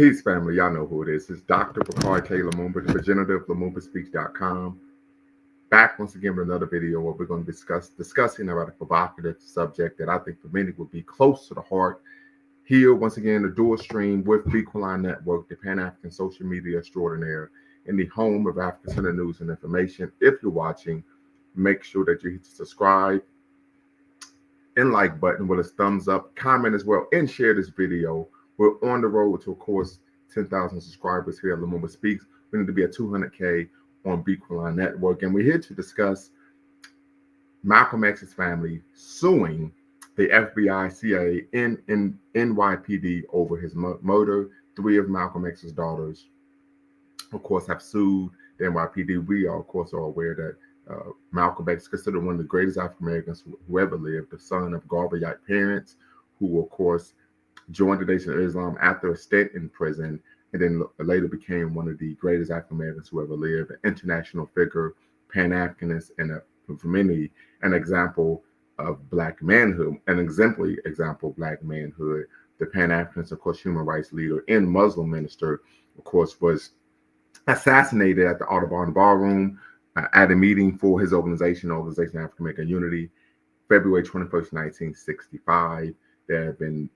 Peace, family. Y'all know who it is. It's Dr. Picard K. Lumumba, the regenerative LumumbaSpeaks.com. Back once again with another video where we're going to discussing about a provocative subject that I think for many would be close to the heart. Here, once again, the dual stream with Bequaline Network, the Pan-African social media extraordinaire, in the home of African-centered news and information. If you're watching, make sure that you hit the subscribe and like button with a thumbs up, comment as well, and share this video. We're on the road to, of course, 10,000 subscribers here at Lumumba Speaks. We need to be at 200K on Bequaline Network, and we're here to discuss Malcolm X's family suing the FBI, CIA, and NYPD over his murder. 3 of Malcolm X's daughters, of course, have sued the NYPD. We are, of course, are aware that Malcolm X is considered one of the greatest African Americans who ever lived, the son of Garveyite parents, who, of course, joined the Nation of Islam after a stint in prison, and then later became one of the greatest African Americans who ever lived, an international figure, Pan-Africanist, and for many, an example of Black manhood, an exemplary example of Black manhood. The Pan-Africanist, of course, human rights leader and Muslim minister, of course, was assassinated at the Audubon Ballroom at a meeting for his Organization African American Unity, February 21st, 1965. There have been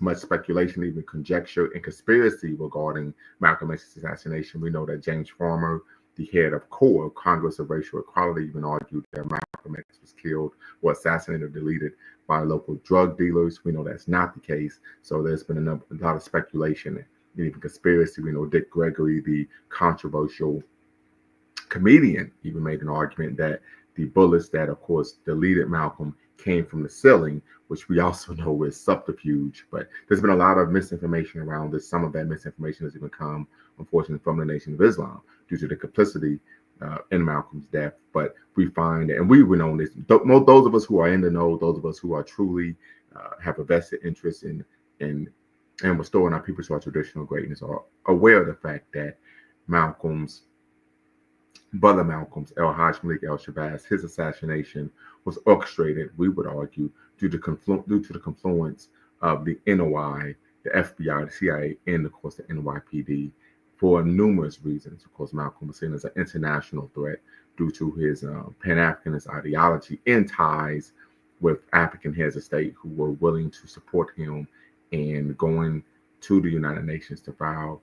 much speculation, even conjecture and conspiracy regarding Malcolm X's assassination. We know that James Farmer, the head of CORE, Congress of Racial Equality, even argued that Malcolm X was killed or assassinated or deleted by local drug dealers. We know that's not the case. So there's been a lot of speculation and even conspiracy. We know Dick Gregory, the controversial comedian, even made an argument that the bullets that, of course, deleted Malcolm came from the ceiling, which we also know is subterfuge. But there's been a lot of misinformation around this. Some of that misinformation has even come, unfortunately, from the Nation of Islam due to the complicity in Malcolm's death. But we find, and we know this, those of us who are in the know, those of us who are truly have a vested interest in restoring our people to our traditional greatness, are aware of the fact that Brother Malcolm's, El-Hajj Malik El-Shabazz, his assassination was orchestrated, we would argue, due to the confluence of the NOI, the FBI, the CIA, and of course the NYPD, for numerous reasons. Of course, Malcolm was seen as an international threat due to his Pan-Africanist ideology and ties with African heads of state who were willing to support him and going to the United Nations to file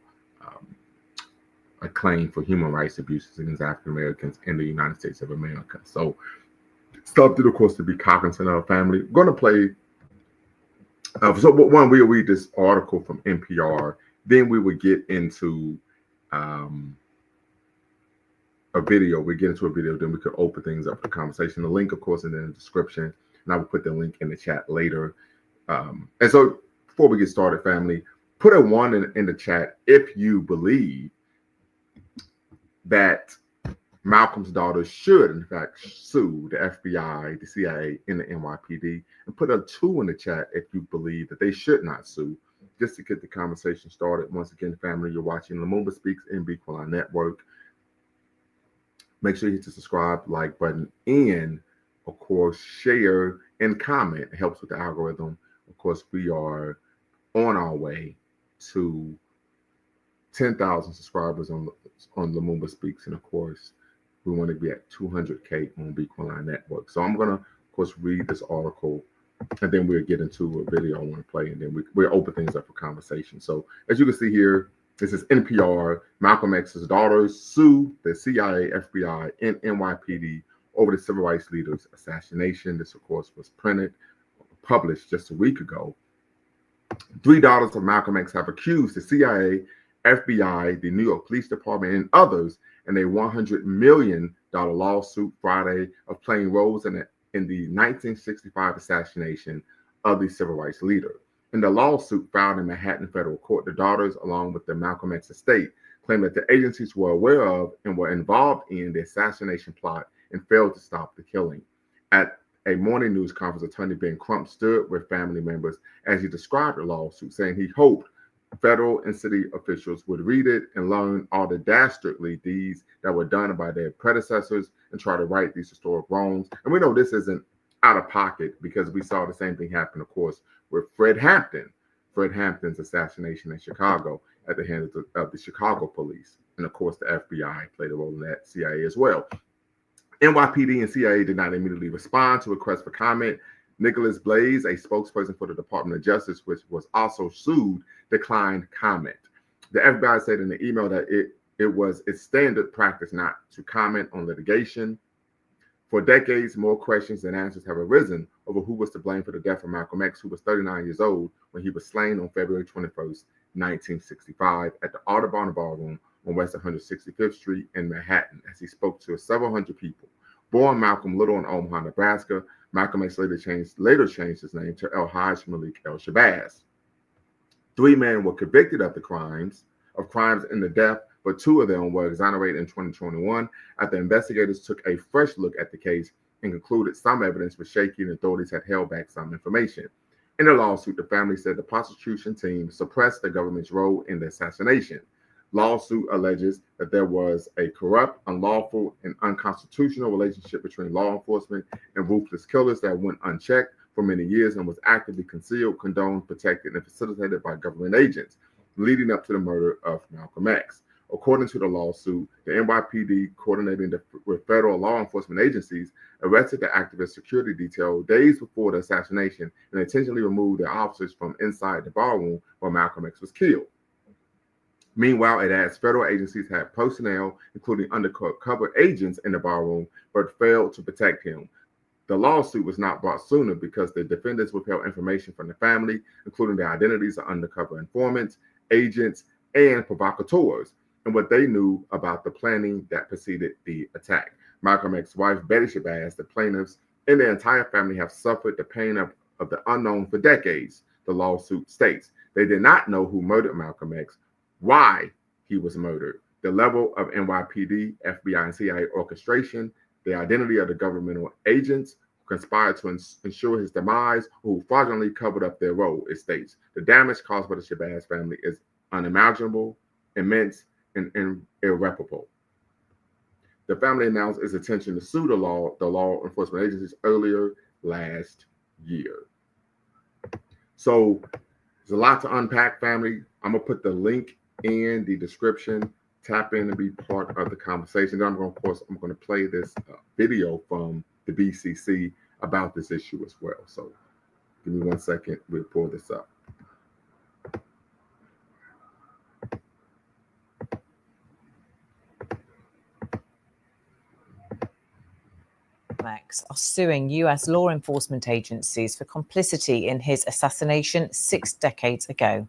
a claim for human rights abuses against African Americans in the United States of America. So, something, of course, to be cognizant of, family. I'm going to play. So, one, we'll read this article from NPR. Then we would get into a video. We get into a video. Then we could open things up for conversation. The link, of course, is in the description, and I will put the link in the chat later. And so, before we get started, family, put a 1 in the chat if you believe that Malcolm's daughters should, in fact, sue the FBI, the CIA, and the NYPD, and put a 2 in the chat if you believe that they should not sue, just to get the conversation started. Once again, family, you're watching Lumumba Speaks and Bequaline Network. Make sure you hit the subscribe, like button, and, of course, share and comment. It helps with the algorithm. Of course, we are on our way to 10,000 subscribers on Lumumba Speaks, and of course, we want to be at 200K on Bequaline Network. So I'm gonna, of course, read this article, and then we'll get into a video I want to play, and then we'll open things up for conversation. So as you can see here, this is NPR. Malcolm X's daughters sue the CIA, FBI, and NYPD over the civil rights leader's assassination. This, of course, was published just a week ago. 3 daughters of Malcolm X have accused the CIA, FBI, the New York Police Department, and others in a $100 million lawsuit Friday of playing roles in the 1965 assassination of the civil rights leader. In the lawsuit filed in Manhattan federal court, the daughters, along with the Malcolm X estate, claim that the agencies were aware of and were involved in the assassination plot and failed to stop the killing. At a morning news conference, attorney Ben Crump stood with family members as he described the lawsuit, saying he hoped federal and city officials would read it and learn all the dastardly deeds that were done by their predecessors and try to right these historic wrongs. And we know this isn't out of pocket because we saw the same thing happen, of course, with Fred Hampton's assassination in Chicago. at the hands of the Chicago police. And of course, the FBI played a role in that, CIA as well. NYPD and CIA did not immediately respond to requests for comment. Nicholas Blaze, a spokesperson for the Department of Justice, which was also sued, declined comment. The FBI said in the email that it was its standard practice not to comment on litigation. For decades, more questions than answers have arisen over who was to blame for the death of Malcolm X, who was 39 years old when he was slain on February 21st, 1965, at the Audubon Ballroom on West 165th Street in Manhattan, as he spoke to several hundred people. Born Malcolm Little in Omaha, Nebraska, Malcolm X later changed his name to El-Hajj Malik El-Shabazz. 3 men were convicted of crimes in the death, but 2 of them were exonerated in 2021 after investigators took a fresh look at the case and concluded some evidence was shaky and authorities had held back some information. In the lawsuit, the family said the prosecution team suppressed the government's role in the assassination. Lawsuit alleges that there was a corrupt, unlawful, and unconstitutional relationship between law enforcement and ruthless killers that went unchecked for many years and was actively concealed, condoned, protected, and facilitated by government agents, leading up to the murder of Malcolm X. According to the lawsuit, the NYPD, coordinating with federal law enforcement agencies, arrested the activist security detail days before the assassination and intentionally removed their officers from inside the ballroom where Malcolm X was killed. Meanwhile, it adds federal agencies had personnel, including undercover agents, in the ballroom, but failed to protect him. The lawsuit was not brought sooner because the defendants withheld information from the family, including the identities of undercover informants, agents, and provocateurs, and what they knew about the planning that preceded the attack. Malcolm X's wife, Betty Shabazz, the plaintiffs, and their entire family have suffered the pain of the unknown for decades, the lawsuit states. They did not know who murdered Malcolm X, why he was murdered, the level of NYPD, FBI, and CIA orchestration, the identity of the governmental agents who conspired to ensure his demise, who fraudulently covered up their role, it states. The damage caused by the Shabazz family is unimaginable, immense, and irreparable. The family announced its intention to sue the law enforcement agencies earlier last year. So there's a lot to unpack, family. I'm going to put the link in the description. Tap in and be part of the conversation. Then I'm going to play this video from the BCC about this issue as well. So give me 1 second. We'll pull this up. X are suing US law enforcement agencies for complicity in his assassination 6 decades ago.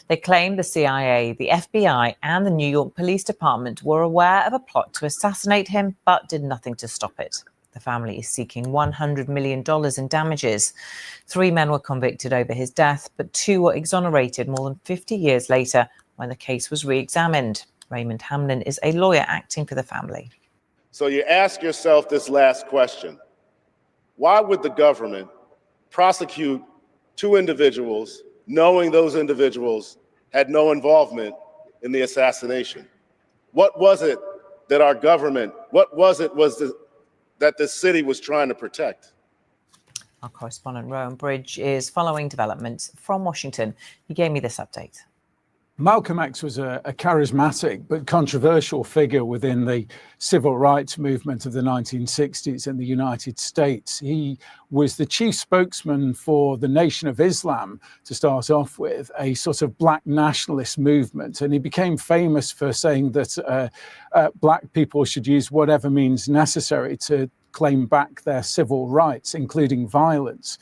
They claim the CIA, the FBI, and the New York Police Department were aware of a plot to assassinate him, but did nothing to stop it. The family is seeking $100 million in damages. 3 men were convicted over his death, but 2 were exonerated more than 50 years later when the case was re-examined. Raymond Hamlin is a lawyer acting for the family. So you ask yourself this last question: why would the government prosecute 2 individuals knowing those individuals had no involvement in the assassination? What was it that our government, that the city was trying to protect? Our correspondent Rowan Bridge is following developments from Washington. He gave me this update. Malcolm X was a charismatic but controversial figure within the civil rights movement of the 1960s in the United States. He was the chief spokesman for the Nation of Islam, to start off with, a sort of black nationalist movement. And he became famous for saying that black people should use whatever means necessary to claim back their civil rights, including violence.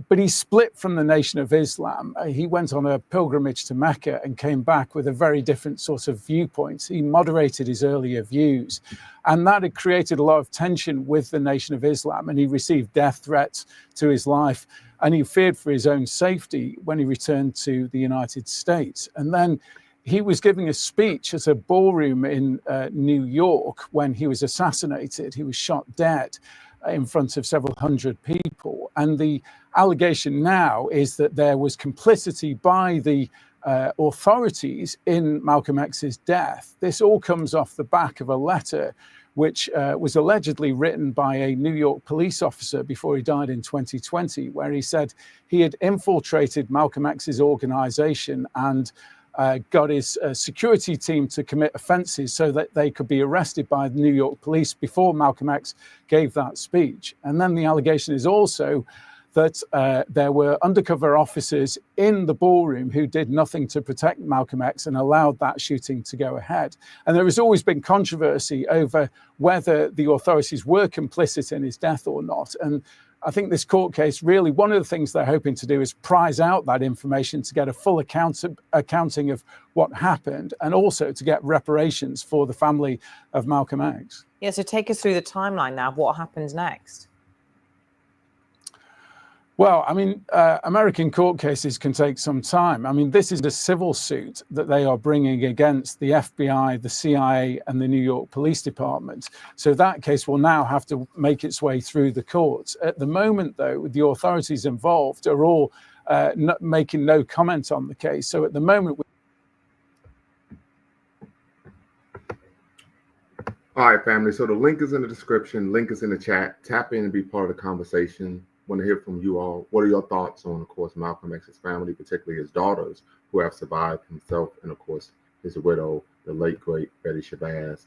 But he split from the Nation of Islam. He went on a pilgrimage to Mecca and came back with a very different sort of viewpoint. He moderated his earlier views, and that had created a lot of tension with the Nation of Islam, and he received death threats to his life, and he feared for his own safety when he returned to the United States. And then he was giving a speech at a ballroom in New York when he was assassinated. He was shot dead in front of several hundred people. And the allegation now is that there was complicity by the authorities in Malcolm X's death. This all comes off the back of a letter which was allegedly written by a New York police officer before he died in 2020, where he said he had infiltrated Malcolm X's organization and got his security team to commit offences so that they could be arrested by the New York police before Malcolm X gave that speech. And then the allegation is also that there were undercover officers in the ballroom who did nothing to protect Malcolm X and allowed that shooting to go ahead. And there has always been controversy over whether the authorities were complicit in his death or not. And I think this court case, really, one of the things they're hoping to do is prize out that information to get a full accounting of what happened, and also to get reparations for the family of Malcolm X. Yeah, so take us through the timeline now of what happens next. Well, I mean, American court cases can take some time. I mean, this is a civil suit that they are bringing against the FBI, the CIA, and the New York Police Department. So that case will now have to make its way through the courts. At the moment, though, the authorities involved are all making no comment on the case. So at the moment... All right, family. So the link is in the description. Link is in the chat. Tap in and be part of the conversation. Want to hear from you all. What are your thoughts on, of course, Malcolm X's family, particularly his daughters, who have survived himself, and of course his widow, the late great Betty Shabazz?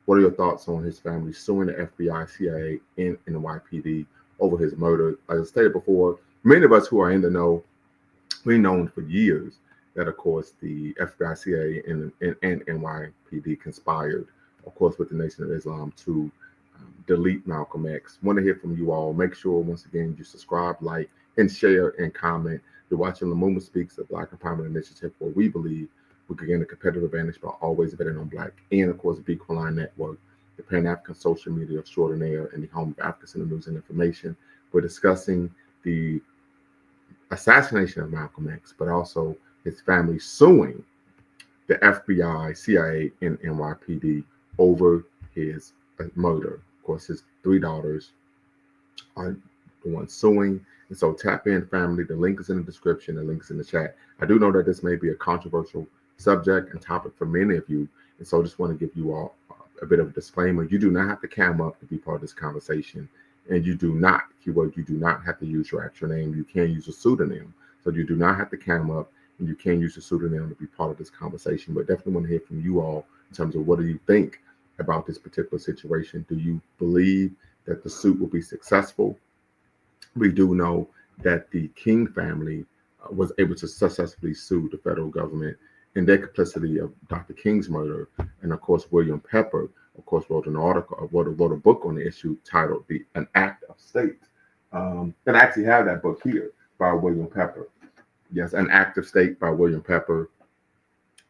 What are your thoughts on his family suing the FBI, CIA, and NYPD over his murder? As I stated before, many of us who are in the know, we've known for years that, of course, the FBI, CIA, and NYPD conspired, of course, with the Nation of Islam to delete Malcolm X. Want to hear from you all. Make sure, once again, you subscribe, like, and share and comment. You're watching Lumumba Speaks, the Black Empowerment Initiative, where we believe we can gain a competitive advantage by always betting on Black, and of course, the Beacon Line Network, the Pan-African social media extraordinaire, and the home of African Center News and Information. We're discussing the assassination of Malcolm X, but also his family suing the FBI, CIA, and NYPD over his murder. Of course, his three daughters are the ones suing. And so tap in, family. The link is in the description. The link is in the chat. I do know that this may be a controversial subject and topic for many of you. And so I just want to give you all a bit of a disclaimer. You do not have to cam up to be part of this conversation. And you do not, keyword, you do not have to use your actual name. You can use a pseudonym. So you do not have to cam up, and you can use a pseudonym to be part of this conversation. But definitely want to hear from you all in terms of what do you think about this particular situation. Do you believe that the suit will be successful? We do know that the King family was able to successfully sue the federal government in their complicity of Dr. King's murder. And of course, William Pepper, of course, wrote an article, wrote a book on the issue titled An Act of State. And I actually have that book here by William Pepper. Yes, An Act of State by William Pepper,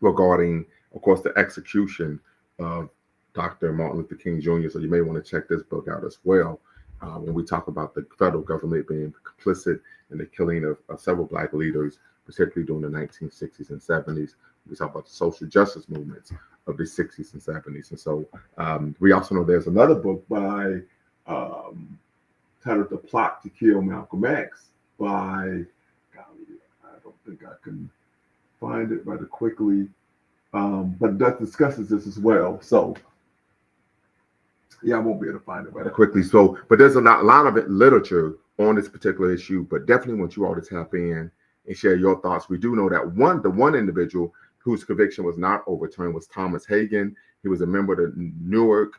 regarding, of course, the execution of Dr. Martin Luther King Jr. So you may want to check this book out as well. When we talk about the federal government being complicit in the killing of several Black leaders, particularly during the 1960s and 70s. We talk about the social justice movements of the 60s and 70s. And so we also know there's another book by titled The Plot to Kill Malcolm X by, golly, I don't think I can find it rather quickly, but that discusses this as well. So yeah, I won't be able to find it rather quickly. So, but there's a lot of literature on this particular issue, but definitely want you all to tap in and share your thoughts. We do know that the one individual whose conviction was not overturned was Thomas Hagen. He was a member of the Newark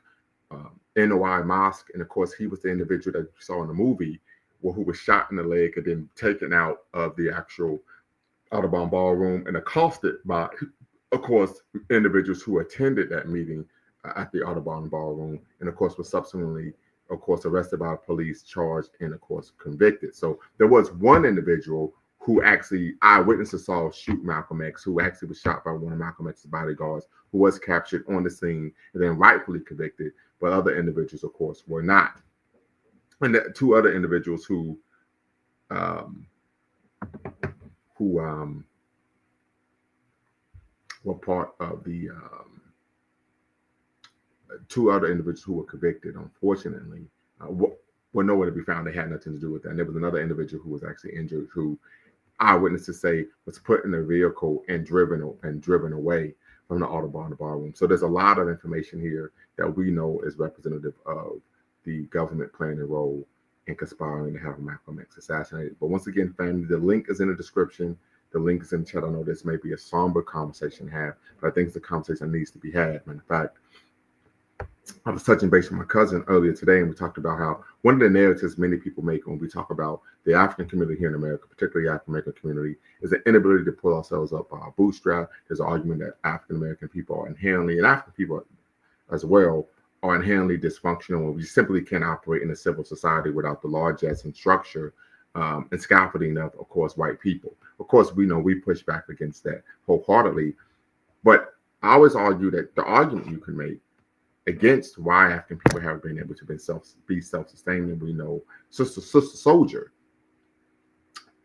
NOI Mosque. And of course, he was the individual that you saw in the movie who was shot in the leg and then taken out of the actual Audubon Ballroom and accosted by, of course, individuals who attended that meeting at the Audubon Ballroom, and of course was subsequently, of course, arrested by police, charged, and of course convicted. So there was one individual who actually eyewitnesses saw shoot Malcolm X, who actually was shot by one of Malcolm X's bodyguards, who was captured on the scene and then rightfully convicted. But other individuals, of course, were not. And the two other individuals who were part of the two other individuals who were convicted, unfortunately, were nowhere to be found. They had nothing to do with that. And there was another individual who was actually injured, who eyewitnesses say was put in a vehicle and driven away from the Audubon Ballroom. So there's a lot of information here that we know is representative of the government playing a role in conspiring to have Malcolm X assassinated. But once again, family, the link is in the description. The link is in the chat. I know this may be a somber conversation to have, but I think it's a conversation that needs to be had. Matter of fact, I was touching base with my cousin earlier today, and we talked about how one of the narratives many people make when we talk about the African community here in America, particularly the African American community, is the inability to pull ourselves up by our bootstrap. There's an argument that African American people are inherently, and African people as well, are inherently dysfunctional, and we simply can't operate in a civil society without the largesse and structure and scaffolding of course, white people. Of course, we know we push back against that wholeheartedly, but I always argue that the argument you can make against why African people have been able to be self-sustaining. We know Sister Soldier,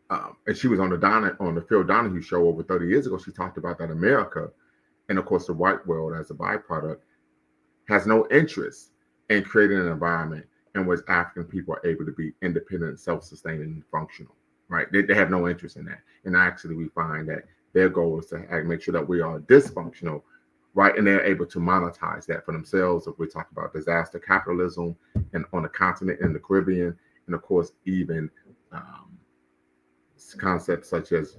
and she was on the Phil Donahue show over 30 years ago. She talked about that America, and of course the white world as a byproduct, has no interest in creating an environment in which African people are able to be independent, self-sustaining, and functional. Right? They have no interest in that, and actually we find that their goal is to make sure that we are dysfunctional. Right, and they're able to monetize that for themselves. If we talk about disaster capitalism and on the continent in the Caribbean, and of course even concepts such as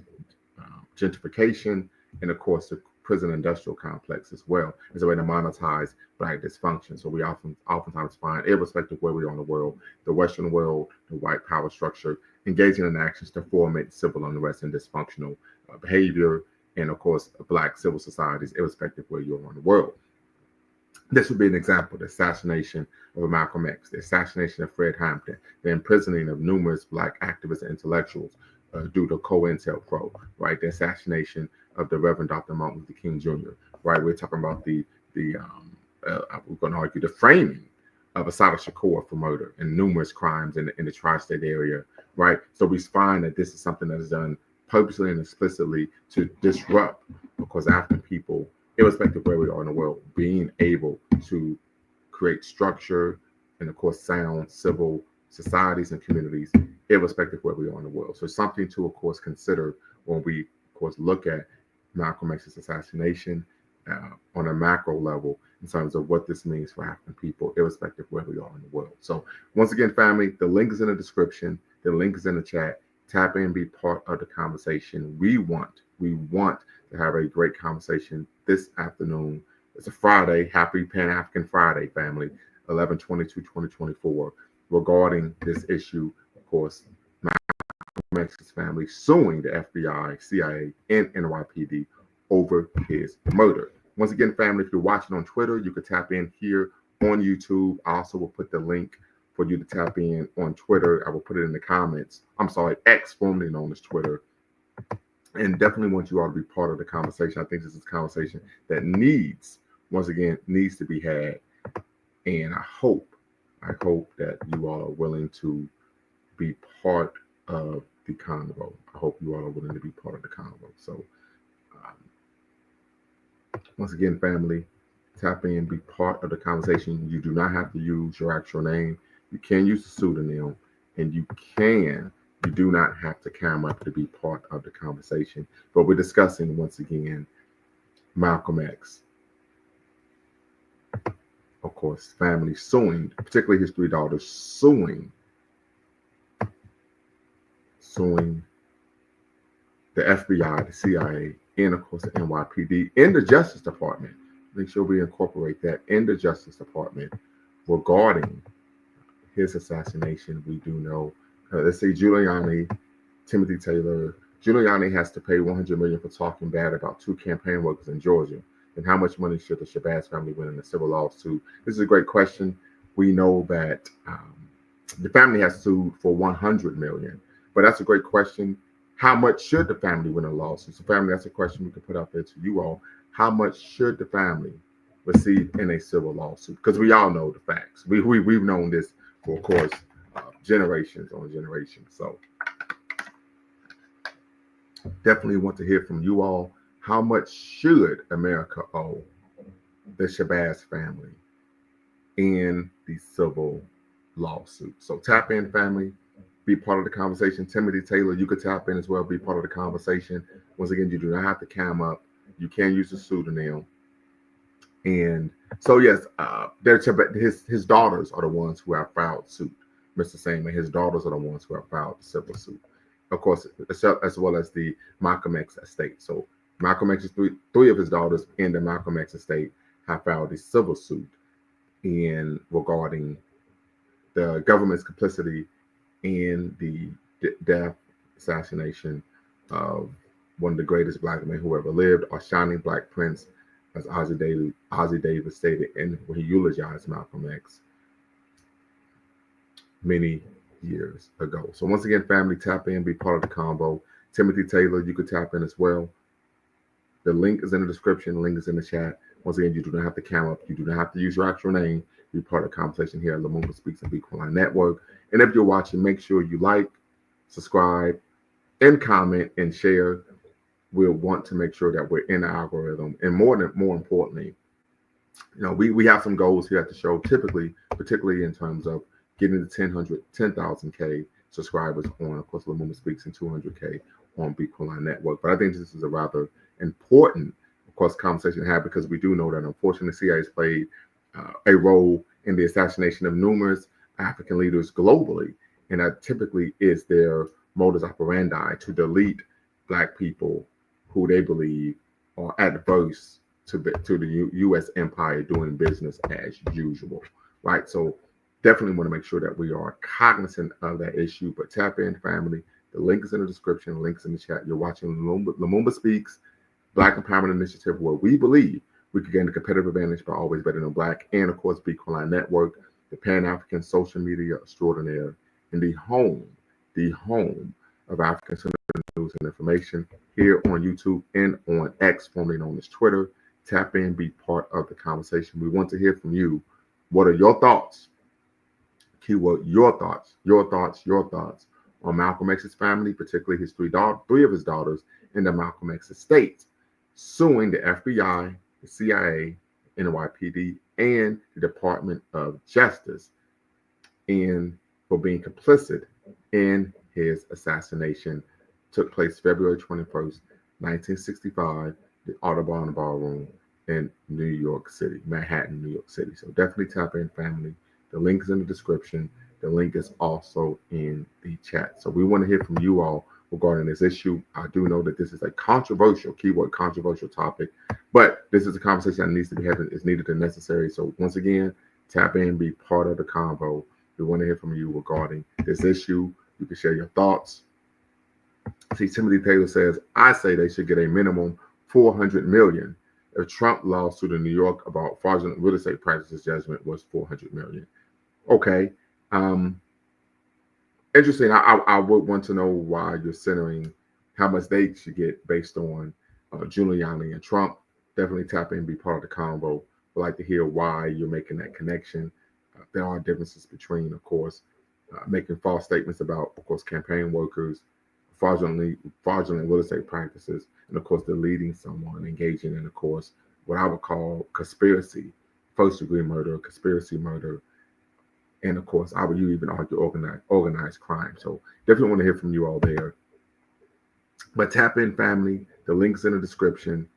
gentrification, and of course the prison industrial complex as well, as a way to monetize Black dysfunction. So we oftentimes find, irrespective of where we are in the world, the Western world, the white power structure, engaging in actions to foment civil unrest and dysfunctional behavior, and of course, Black civil societies, irrespective of where you are in the world. This would be an example: the assassination of Malcolm X, the assassination of Fred Hampton, the imprisoning of numerous Black activists and intellectuals due to COINTELPRO, right? The assassination of the Reverend Dr. Martin Luther King Jr., right? We're talking about we're going to argue the framing of Assata Shakur for murder and numerous crimes in the tri-state area, right? So we find that this is something that is done purposely and explicitly to disrupt, because African people, irrespective of where we are in the world, being able to create structure and of course sound civil societies and communities, irrespective of where we are in the world. So something to of course consider when we of course look at Malcolm X's assassination on a macro level in terms of what this means for African people, irrespective of where we are in the world. So once again, family, the link is in the description, the link is in the chat. Tap in, be part of the conversation. We want to have a great conversation this afternoon. It's a Friday. Happy Pan-African Friday, family. 11/22/2024, regarding this issue, of course, Malcolm X's family suing the FBI, CIA, and NYPD over his murder. Once again, family, if you're watching on Twitter, you can tap in here on YouTube. I also will put the link for you to tap in on Twitter. I will put it in the comments. I'm sorry, X, formerly known as Twitter. And definitely want you all to be part of the conversation. I think this is a conversation that needs to be had. And I hope that you all are willing to be part of the convo. I hope you all are willing to be part of the convo. So once again, family, tap in, be part of the conversation. You do not have to use your actual name. You can use a pseudonym, and you do not have to camera up to be part of the conversation. But we're discussing, once again, Malcolm X. Of course, family suing, particularly his 3 daughters, suing the FBI, the CIA, and of course the NYPD, and the Justice Department. Make sure we incorporate that in the Justice Department regarding his assassination. We do know, let's say Giuliani, Timothy Taylor. Giuliani has to pay $100 million for talking bad about 2 campaign workers in Georgia. And how much money should the Shabazz family win in a civil lawsuit? This is a great question. We know that the family has sued for $100 million, but that's a great question. How much should the family win a lawsuit? So, family, that's a question we can put out there to you all. How much should the family receive in a civil lawsuit? Because we all know the facts. We've known this for, of course, generations on generations. So definitely want to hear from you all. How much should America owe the Shabazz family in the civil lawsuit? So tap in, family. Be part of the conversation. Timothy Taylor, you could tap in as well. Be part of the conversation. Once again, you do not have to cam up. You can use a pseudonym. And so, yes, his daughters are the ones who have filed suit. Mr. Same, his daughters are the ones who have filed the civil suit. of course, as well as the Malcolm X estate. So Malcolm X's three of his daughters in the Malcolm X estate have filed a civil suit regarding the government's complicity in the death, assassination of one of the greatest black men who ever lived, our shining black prince, as Ozzie Davis stated when he eulogized Malcolm X many years ago. So once again, family, tap in, be part of the combo. Timothy Taylor, you could tap in as well. The link is in the description. The link is in the chat. Once again, you do not have to count up. You do not have to use your actual name. Be part of the conversation here at Lumumba Speaks and Bitcoin Network. And if you're watching, make sure you like, subscribe, and comment and share. We'll want to make sure that we're in the algorithm. And more importantly, we have some goals here at the show, typically, particularly in terms of getting the 10,000K subscribers on, of course, Lumumba Speaks, and 200K on Bitcoin Network. But I think this is a rather important, of course, conversation to have, because we do know that unfortunately the CIA has played a role in the assassination of numerous African leaders globally, and that typically is their modus operandi, to delete black people who they believe are adverse to the U.S. empire doing business as usual, right? So definitely want to make sure that we are cognizant of that issue. But tap in, family. The link is in the description. The link's in the chat. You're watching Lumumba Speaks, Black Empowerment Initiative, where we believe we could gain a competitive advantage by always betting on black, and of course, Bitcoin Network, the Pan-African social media extraordinaire, and the home of African news and information here on YouTube and on X, formerly known as Twitter. Tap in, be part of the conversation. We want to hear from you. What are your thoughts? Keyword, your thoughts on Malcolm X's family, particularly his three of his daughters in the Malcolm X estate, suing the FBI, the CIA, NYPD, and the Department of Justice for being complicit in his assassination. Took place February 21st, 1965, the Audubon Ballroom in New York City, Manhattan, New York City. So definitely tap in, family. The link is in the description. The link is also in the chat. So we want to hear from you all regarding this issue. I do know that this is a controversial, keyword controversial topic, but this is a conversation that needs to be had, is needed and necessary. So once again, tap in, be part of the convo. We want to hear from you regarding this issue. You can share your thoughts. See, Timothy Taylor says, I say they should get a minimum $400 million. If Trump lawsuit in New York about fraudulent real estate practices judgment was $400 million. Okay. Interesting. I would want to know why you're centering how much they should get based on Giuliani and Trump. Definitely tap in, be part of the convo. We'd like to hear why you're making that connection. There are differences between, of course, making false statements about, of course, campaign workers, fraudulent real estate practices, and of course, deleting someone, engaging in, of course, what I would call conspiracy, first-degree murder, conspiracy murder, and of course, I would even argue organized crime. So definitely want to hear from you all there. But tap in, family. The link's in the description.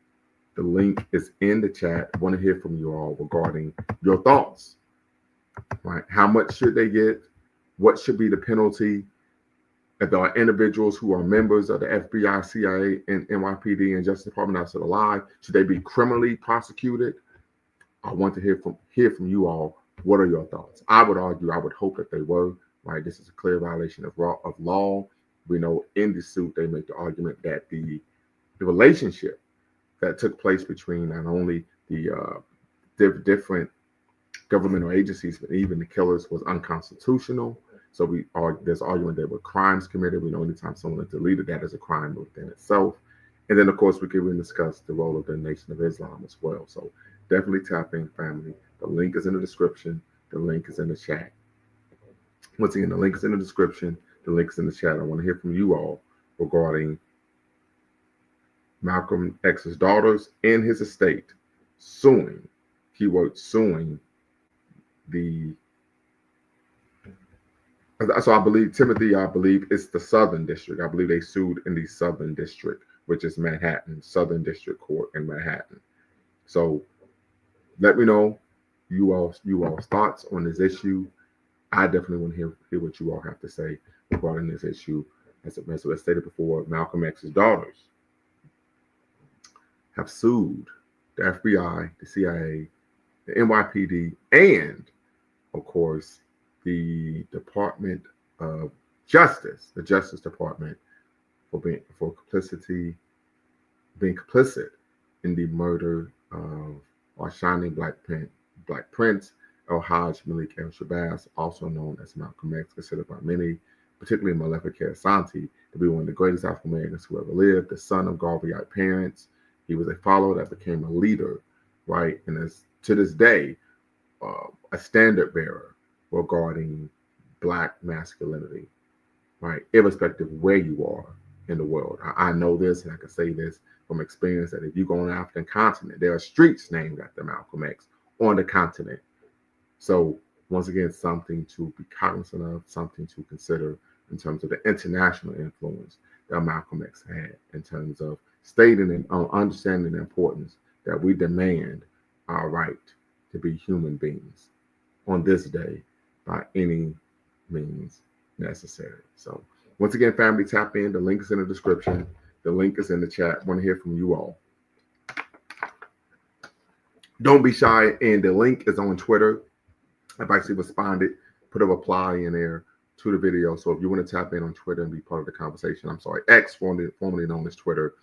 The link is in the chat. I want to hear from you all regarding your thoughts. Right? How much should they get? What should be the penalty? If there are individuals who are members of the FBI, CIA, and NYPD and Justice Department that are still alive, should they be criminally prosecuted? I want to hear from you all. What are your thoughts? I would argue, I would hope that they were, right? This is a clear violation of law. We know in the suit, they make the argument that the relationship that took place between not only the different governmental agencies, but even the killers was unconstitutional. So there's argument there were crimes committed. We know anytime someone is deleted, that is a crime within itself. And then, of course, we can even discuss the role of the Nation of Islam as well. So definitely tap in, family. The link is in the description. The link is in the chat. Once again, the link is in the description. The link is in the chat. I want to hear from you all regarding Malcolm X's daughters and his estate suing, keyword suing, so I believe, Timothy, it's the Southern District. I believe they sued in the Southern District, which is Manhattan, Southern District Court in Manhattan. So let me know you all's thoughts on this issue. I definitely want to hear what you all have to say regarding this issue. as I stated before, Malcolm X's daughters have sued the FBI, the CIA, the NYPD, and of course the Department of Justice, the Justice Department, for being complicit in the murder of our shining Black Prince El-Hajj Malik El-Shabazz, also known as Malcolm X, considered by many, particularly Malefica Asante, to be one of the greatest African Americans who ever lived, the son of Garveyite parents. He was a follower that became a leader, right? And is to this day a standard bearer regarding Black masculinity, right? Irrespective of where you are in the world. I know this, and I can say this from experience, that if you go on the African continent, there are streets named after Malcolm X on the continent. So once again, something to be cognizant of, something to consider in terms of the international influence that Malcolm X had, in terms of stating and understanding the importance that we demand our right to be human beings on this day by any means necessary. So once again, family, tap in. The link is in the description. The link is in the chat. I want to hear from you all. Don't be shy. And the link is on Twitter. I've actually responded, put a reply in there to the video. So if you want to tap in on Twitter and be part of the conversation, I'm sorry, X, formerly known as Twitter,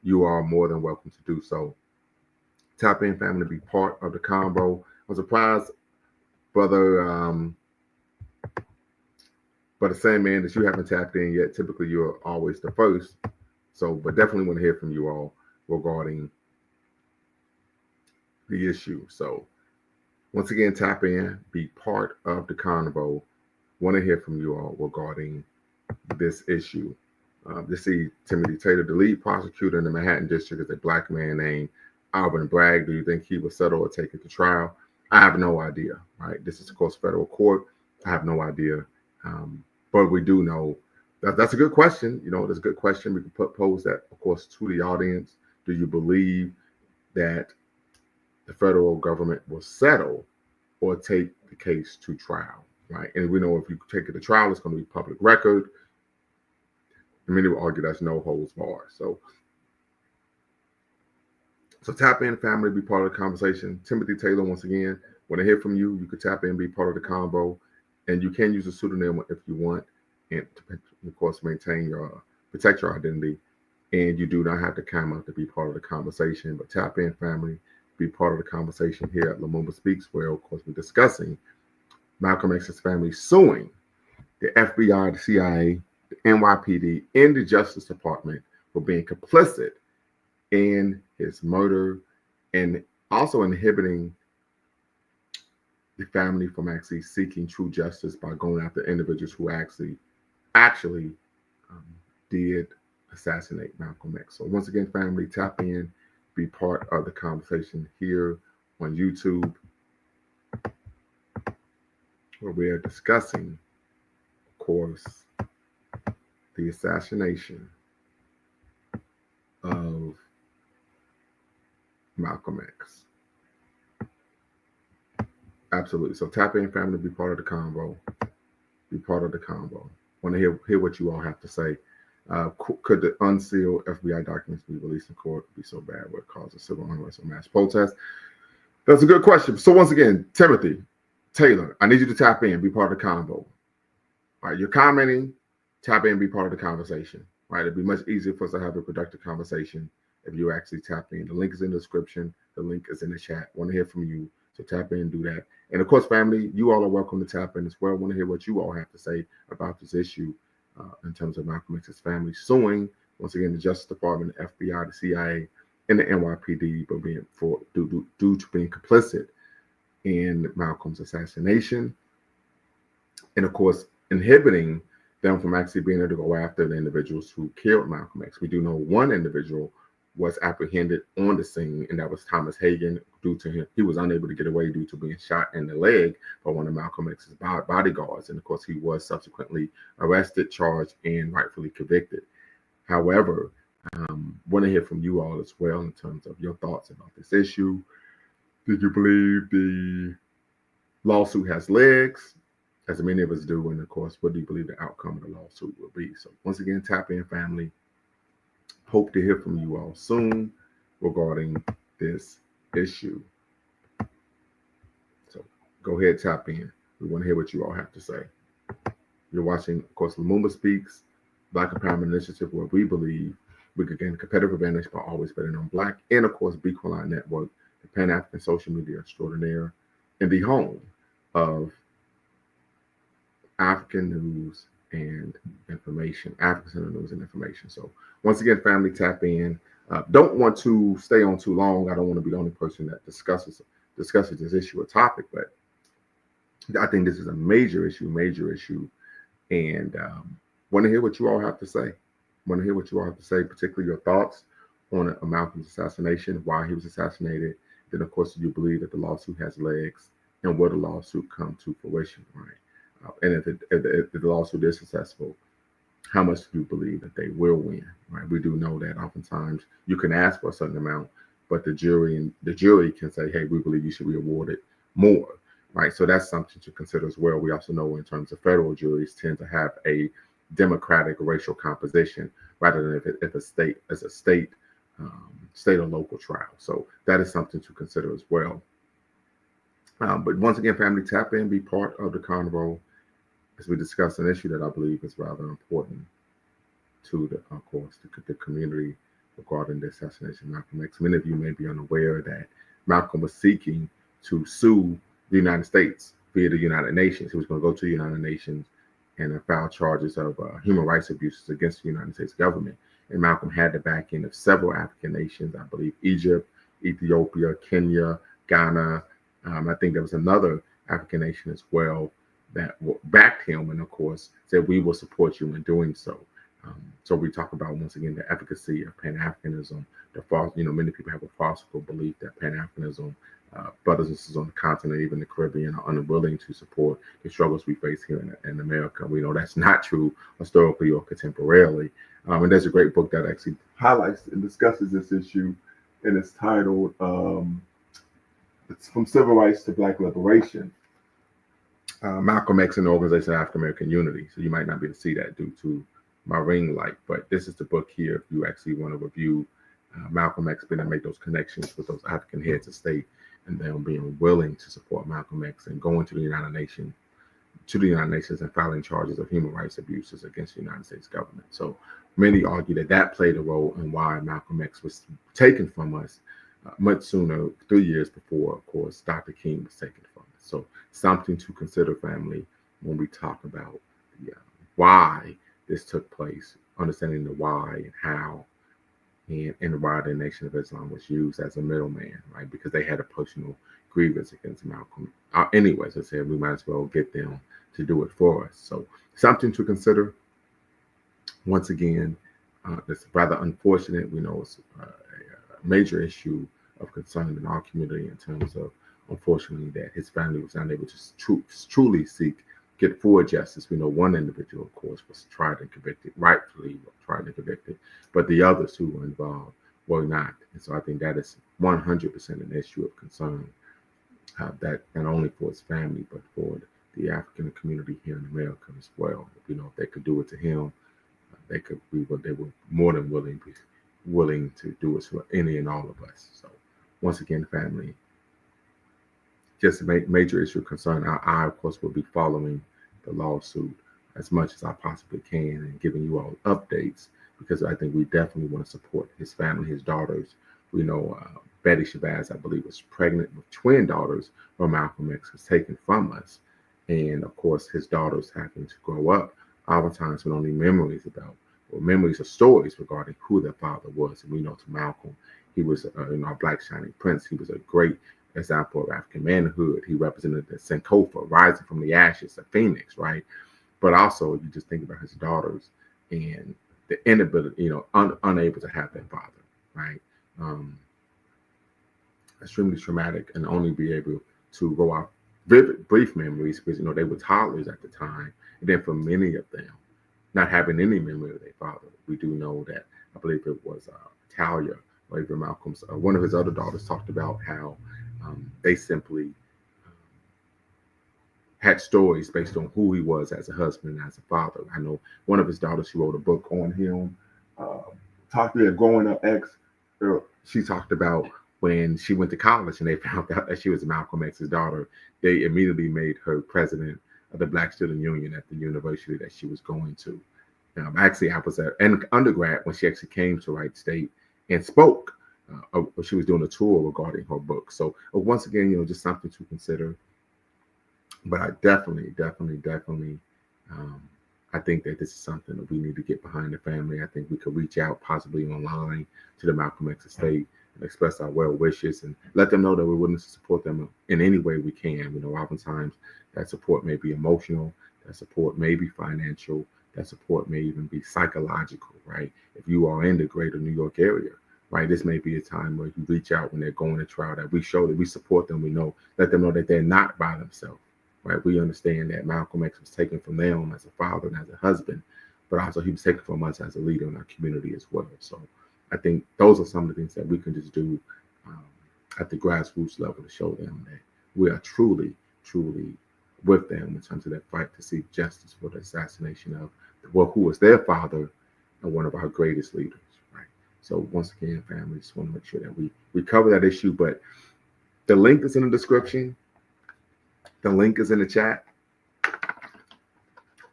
you are more than welcome to do so. Tap in, family, be part of the combo. I'm surprised, brother Sandman, that you haven't tapped in yet. Typically, you're always the first. So, but definitely want to hear from you all regarding the issue. So, once again, tap in, be part of the convo. Want to hear from you all regarding this issue. To see Timothy Taylor, the lead prosecutor in the Manhattan District, is a Black man named Alvin Bragg. Do you think he was settled or taken to trial? I have no idea, right? This is, of course, federal court. I have no idea. But we do know that that's a good question. You know, that's a good question. We can pose that, of course, to the audience. Do you believe that the federal government will settle or take the case to trial, right? And we know if you take it to trial, it's going to be public record. And many will argue that's no holds barred. So tap in, family, be part of the conversation. Timothy Taylor, once again, want to hear from you. You could tap in, be part of the combo, and you can use a pseudonym if you want, and to, of course, protect your identity. And you do not have to come out to be part of the conversation, but tap in, family, be part of the conversation here at Lumumba Speaks, where, of course, we're discussing Malcolm X's family suing the FBI, the CIA, the NYPD, and the Justice Department for being complicit in his murder, and also inhibiting the family from actually seeking true justice by going after individuals who actually did assassinate Malcolm X. So once again, family, tap in, be part of the conversation here on YouTube, where we are discussing, of course, the assassination of Malcolm X. Absolutely. So tap in, family, be part of the combo. Be part of the combo. Want to hear what you all have to say. Could the unsealed FBI documents be released in court? Be so bad would it cause a civil unrest or mass protest? That's a good question. So once again, Timothy Taylor, I need you to tap in, be part of the combo. All right, you're commenting, tap in, be part of the conversation. Right, it'd be much easier for us to have a productive conversation if you actually tap in. The link is in the description. The link is in the chat. Want to hear from you, so tap in, do that. And of course, family, you all are welcome to tap in as well. Want to hear what you all have to say about this issue in terms of Malcolm X's family suing, once again, the Justice Department, the FBI, the CIA, and the NYPD, but due to being complicit in Malcolm's assassination, and of course, inhibiting them from actually being able to go after the individuals who killed Malcolm X. We do know one individual was apprehended on the scene, and that was Thomas Hagen. Due to him, he was unable to get away due to being shot in the leg by one of Malcolm X's bodyguards, and of course, he was subsequently arrested, charged, and rightfully convicted. However, want to hear from you all as well in terms of your thoughts about this issue. Did you believe the lawsuit has legs? as many of us do, and of course, what do you believe the outcome of the lawsuit will be? So once again, tap in, family. Hope to hear from you all soon regarding this issue. So go ahead, tap in. We want to hear what you all have to say. You're watching, of course, Lumumba Speaks, Black Empowerment Initiative, where we believe we could gain competitive advantage by always betting on Black, and of course, Beacon Network, the Pan-African social media extraordinaire, and the home of African news and information, African Center news and information. So once again, family, tap in. Don't want to stay on too long. I don't want to be the only person that discusses this issue or topic, but I think this is a major issue, and want to hear what you all have to say. Particularly your thoughts on Malcolm's assassination, why he was assassinated. Then, of course, do you believe that the lawsuit has legs, and will the lawsuit come to fruition, right? And if the lawsuit is successful, how much do you believe that they will win, right? We do know that oftentimes you can ask for a certain amount, but the jury can say, hey, we believe you should be awarded more, right? So that's something to consider as well. We also know in terms of federal juries tend to have a democratic racial composition rather than if a state as a state or local trial. So that is something to consider as well. But once again, family, tap in, be part of the convo as we discuss an issue that I believe is rather important to the community regarding the assassination of Malcolm X. Many of you may be unaware that Malcolm was seeking to sue the United States via the United Nations. He was going to go to the United Nations and file charges of human rights abuses against the United States government. And Malcolm had the backing of several African nations, I believe Egypt, Ethiopia, Kenya, Ghana. I think there was another African nation as well that backed him and, of course, said, we will support you in doing so. So we talk about, once again, the efficacy of Pan-Africanism. Many people have a farcical belief that Pan-Africanism, brothers and sisters on the continent, even the Caribbean, are unwilling to support the struggles we face here in America. We know that's not true historically or contemporarily. And there's a great book that actually highlights and discusses this issue, and it's titled, it's From Civil Rights to Black Liberation, Malcolm X and the Organization of African American Unity. So you might not be able to see that due to my ring light, but this is the book here if you actually want to review Malcolm X and make those connections with those African heads of state and them being willing to support Malcolm X and going to the United Nations and filing charges of human rights abuses against the United States government. So many argue that played a role in why Malcolm X was taken from us much sooner, 3 years before, of course, Dr. King was taken from us. So something to consider, family, when we talk about why this took place, understanding the why and how, and why the Nation of Islam was used as a middleman, right? Because they had a personal grievance against Malcolm. Anyways, I said we might as well get them to do it for us. So something to consider. Once again, it's rather unfortunate. We know it's a major issue of concern in our community in terms of, unfortunately, that his family was not able to truly get full justice. We know one individual, of course, was tried and convicted, rightfully tried and convicted, but the others who were involved were not. And so I think that is 100% an issue of concern, that not only for his family, but for the African community here in America as well. If they could do it to him, they were more than willing to do it to any and all of us. So once again, family, just a major issue of concern. I, of course, will be following the lawsuit as much as I possibly can and giving you all updates, because I think we definitely want to support his family, his daughters. We know Betty Shabazz, I believe, was pregnant with twin daughters when Malcolm X was taken from us. And, of course, his daughters having to grow up oftentimes with only memories or stories regarding who their father was. And we know to Malcolm, he was our Black Shining Prince. He was a great example of African manhood. He represented the Sankofa, rising from the ashes, a phoenix, right? But also, you just think about his daughters and the inability, unable to have that father, right? Extremely traumatic, and only be able to go off brief memories because, they were toddlers at the time. And then for many of them, not having any memory of their father. We do know that, I believe it was Talia, or even Malcolm's, one of his other daughters talked about how they simply had stories based on who he was as a husband and as a father. I know one of his daughters, she wrote a book on him. Talked to growing up ex. She talked about when she went to college and they found out that she was Malcolm X's daughter. They immediately made her president of the Black Student Union at the university that she was going to. Actually, I was an undergrad when she actually came to Wright State and spoke. She was doing a tour regarding her book. So once again, just something to consider. But I definitely, I think that this is something that we need to get behind the family. I think we could reach out possibly online to the Malcolm X estate and express our well wishes and let them know that we're willing to support them in any way we can. Oftentimes that support may be emotional, that support may be financial, that support may even be psychological, right? If you are in the greater New York area, right, this may be a time where you reach out when they're going to trial, that we show that we support them. Let them know that they're not by themselves. Right, we understand that Malcolm X was taken from them as a father and as a husband, but also he was taken from us as a leader in our community as well. So I think those are some of the things that we can just do at the grassroots level to show them that we are truly with them in terms of that fight to seek justice for the assassination of who was their father and one of our greatest leaders. Right. So once again, family, just want to make sure that we cover that issue. But the link is in the description. The link is in the chat.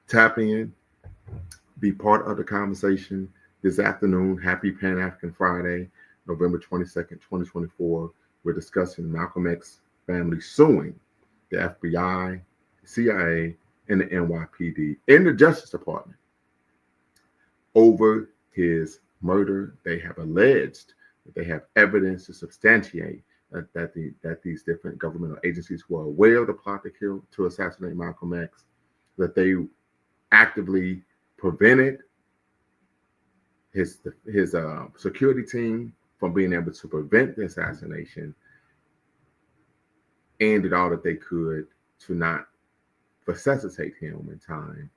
Tap in, be part of the conversation this afternoon. Happy Pan-African Friday, November 22nd, 2024. We're discussing Malcolm X family suing the FBI, the CIA, and the NYPD and the Justice Department over his murder. They have alleged that they have evidence to substantiate that these different governmental agencies were aware of the plot to assassinate Malcolm X, that they actively prevented his security team from being able to prevent the assassination, and did all that they could to not resuscitate him in time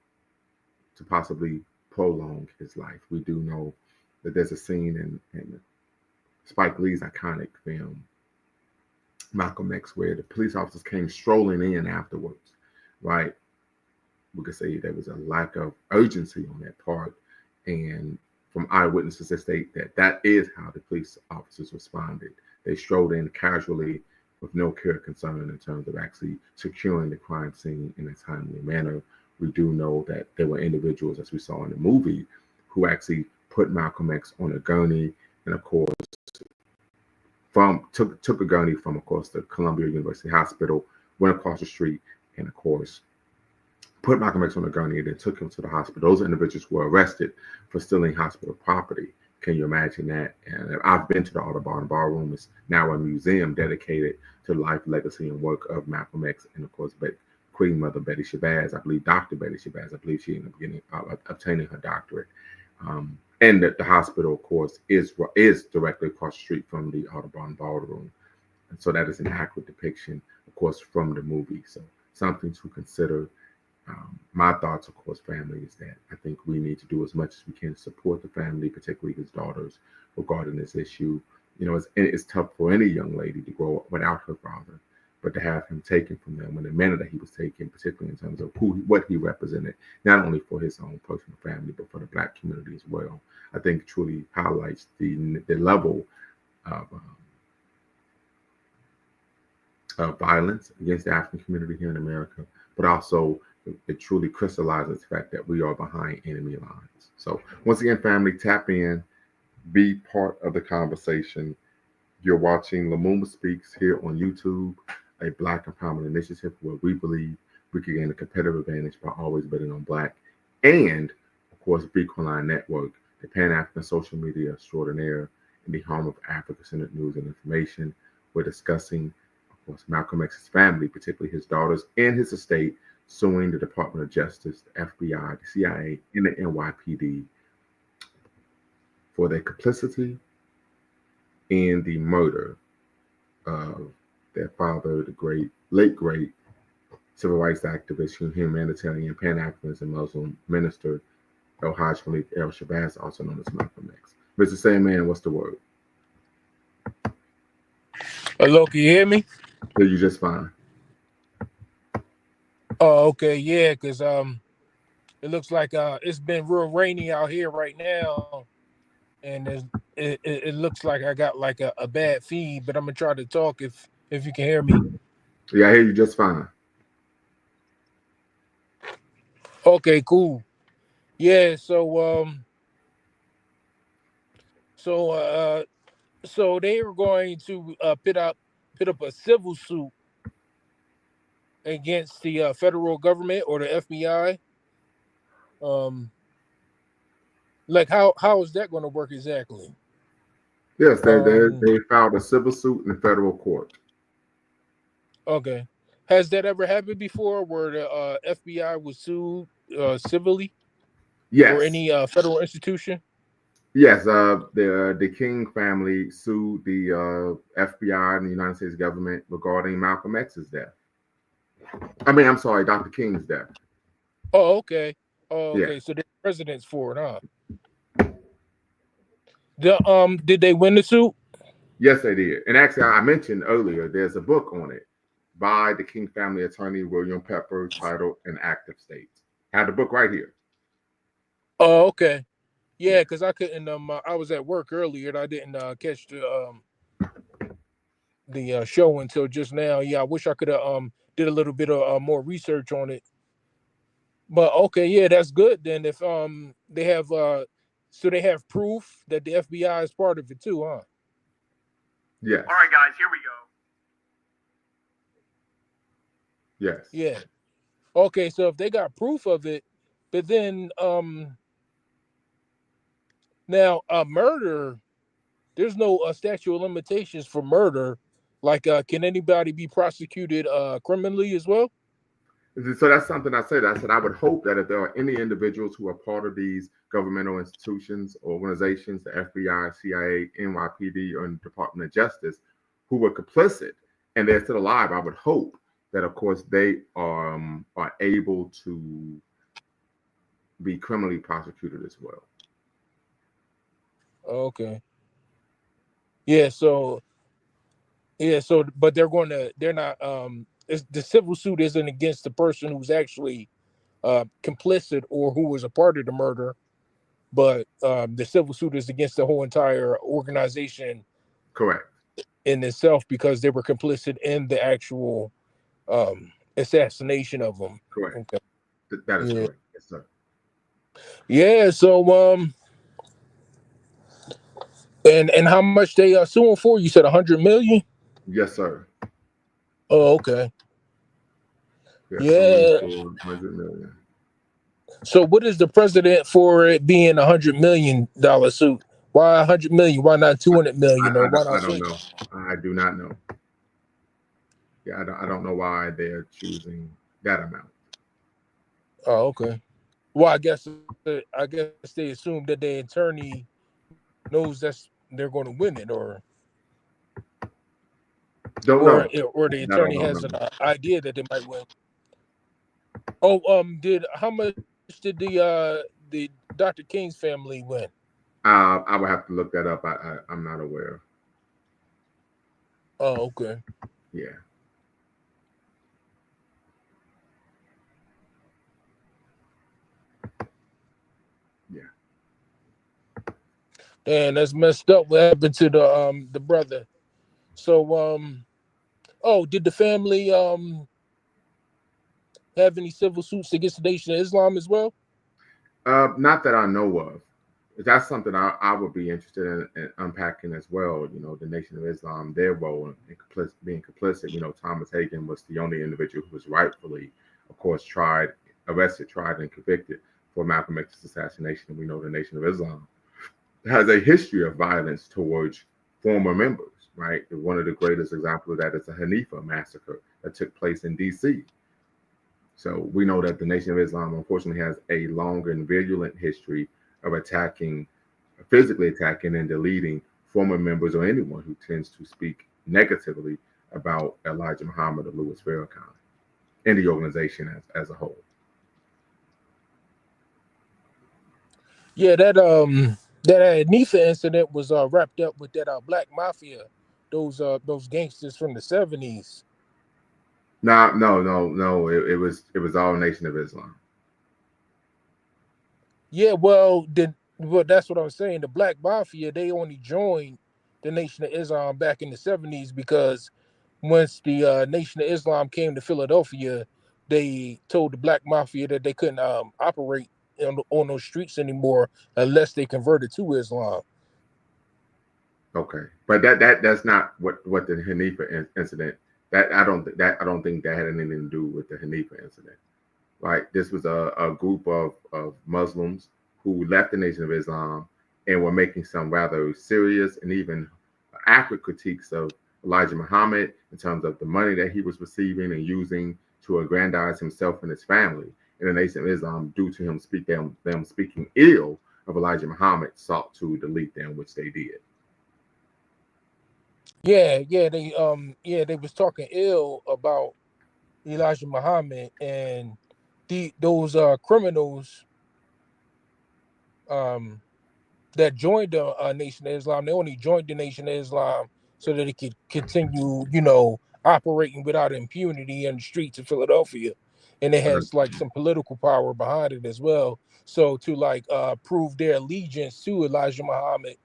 to possibly prolong his life. We do know that there's a scene in Spike Lee's iconic film Malcolm X, where the police officers came strolling in afterwards, right? We could say there was a lack of urgency on that part. And from eyewitnesses, they state that is how the police officers responded. They strolled in casually with no care or concern in terms of actually securing the crime scene in a timely manner. We do know that there were individuals, as we saw in the movie, who actually put Malcolm X on a gurney, and of course, took a gurney from, of course, the Columbia University Hospital, went across the street, and of course, put Malcolm X on a gurney and then took him to the hospital. Those individuals were arrested for stealing hospital property. Can you imagine that? And I've been to the Audubon Ballroom. It's now a museum dedicated to the life, legacy, and work of Malcolm X, and of course, Queen Mother Betty Shabazz. I believe Dr. Betty Shabazz. I believe she ended up obtaining her doctorate. And the hospital, of course, is directly across the street from the Audubon Ballroom. And so that is an accurate depiction, of course, from the movie. So something to consider. My thoughts, of course, family, is that I think we need to do as much as we can to support the family, particularly his daughters, regarding this issue. It's tough for any young lady to grow up without her father, but to have him taken from them in the manner that he was taken, particularly in terms of what he represented, not only for his own personal family, but for the Black community as well, I think truly highlights the level of violence against the African community here in America, but also it truly crystallizes the fact that we are behind enemy lines. So once again, family, tap in, be part of the conversation. You're watching Lumumba Speaks here on YouTube, a Black empowerment initiative where we believe we can gain a competitive advantage by always betting on Black. And of course, Beacon Network, the Pan-African social media extraordinaire in the home of Africa-centered news and information. We're discussing, of course, Malcolm X's family, particularly his daughters and his estate, suing the Department of Justice, the FBI, the CIA, and the NYPD for their complicity in the murder of their father, the late great civil rights activist, humanitarian, Pan-Africanist, and Muslim minister, El-Hajj Malik El-Shabazz, also known as Malcolm X. Mr. Sandman, what's the word? Hello, can you hear me? Hear you just fine. Oh, okay, yeah, because it looks like it's been real rainy out here right now, and it looks like I got like a bad feed, but I'm gonna try to talk if you can hear me. Yeah, I hear you just fine. Okay, cool. Yeah, so so they were going to put up a civil suit against the federal government or the FBI. Um, like how is that going to work exactly? Yes, Um, they filed a civil suit in the federal court. okay. Has that ever happened before where the FBI was sued civilly or Yes, any federal institution? yes. The King family sued the FBI and the United States government regarding Malcolm X's death. I mean, I'm sorry, Dr. King's death. Oh, okay. Oh, Yeah. okay. So the president's for it, huh? Did they win the suit? Yes, they did. And actually, I mentioned earlier, there's a book on it by the King family attorney, William Pepper, titled An Active State. I have the book right here. Oh, okay. Yeah, Yeah. because I couldn't. I was at work earlier and I didn't catch the show until just now. Yeah, I wish I could have did a little bit of more research on it. But okay, yeah, that's good then. If they have so they have proof that the FBI is part of it too, huh? Yes. All right, guys, here we go. Yes. Yeah. Okay, so if they got proof of it, but then now murder, there's no statute of limitations for murder. Like, can anybody be prosecuted criminally as well? So that's something I said. I said I would hope that if there are any individuals who are part of these governmental institutions, organizations, the FBI, CIA, NYPD, or the Department of Justice, who were complicit and they're still alive, I would hope that, of course, they are able to be criminally prosecuted as well. Okay. Yeah. So but they're not. The civil suit isn't against the person who's actually complicit or who was a part of the murder, but the civil suit is against the whole entire organization Correct. in itself because they were complicit in the actual assassination of them. Correct. Okay. That is Yeah. correct. Yes, sir. Yeah. So and how much they are suing for? You said 100 million. Yes, sir. Oh, okay. Yes, Yeah. suing for 100 million. So what is the precedent for it being $100 million suit? Why 100 million? Why not 200 million? Or why I not don't 50? know. I do not know. Yeah, I don't know why they're choosing that amount. Oh, okay. Well, I guess they assume that the attorney knows they're going to win it, or Don't know. the I don't attorney know. has an idea that they might win. Oh, how much did the Dr. King's family win? I would have to look that up. I'm not aware. Oh, okay. Yeah. Yeah. And that's messed up. What happened to the brother? So did the family have any civil suits against the Nation of Islam as well? Not that I know of. That's something I would be interested in unpacking as well. You know, the Nation of Islam, their role in being complicit. You know, Thomas Hagen was the only individual who was rightfully, of course, arrested, tried, and convicted for Malcolm X's assassination. We know the Nation of Islam has a history of violence towards former members, right? One of the greatest examples of that is the Hanifa massacre that took place in D.C. So we know that the Nation of Islam, unfortunately, has a long and virulent history of physically attacking and deleting former members or anyone who tends to speak negatively about Elijah Muhammad or Louis Farrakhan and the organization as a whole. Yeah, that Hanifa incident was wrapped up with that Black Mafia, those gangsters from the 70s. No. It was all Nation of Islam. Yeah, well, that's what I was saying. The Black Mafia, they only joined the Nation of Islam back in the 70s because once the Nation of Islam came to Philadelphia, they told the Black Mafia that they couldn't operate on those streets anymore unless they converted to Islam. Okay, but that's not what the Hanifa incident. I don't think that had anything to do with the Hanifa incident. Right, this was a group of Muslims who left the Nation of Islam and were making some rather serious and even accurate critiques of Elijah Muhammad in terms of the money that he was receiving and using to aggrandize himself and his family in the Nation of Islam due to them speaking ill of Elijah Muhammad, sought to delete them, which they did. Yeah, they was talking ill about Elijah Muhammad, and those criminals that joined the Nation of Islam. They only joined the Nation of Islam so that it could continue, operating without impunity in the streets of Philadelphia, and it has like some political power behind it as well. So to prove their allegiance to Elijah Muhammad,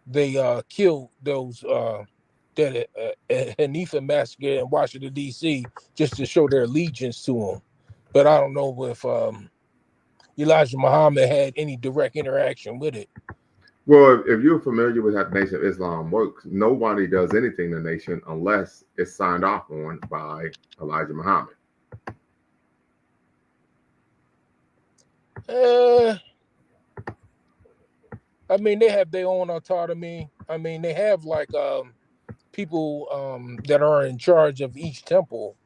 they killed those that Hanifa massacre in Washington D.C. just to show their allegiance to him. But I don't know if Elijah Muhammad had any direct interaction with it. Well, if you're familiar with how the Nation of Islam works, nobody does anything in the nation unless it's signed off on by Elijah Muhammad. I mean, they have their own autonomy. I mean, they have people that are in charge of each temple.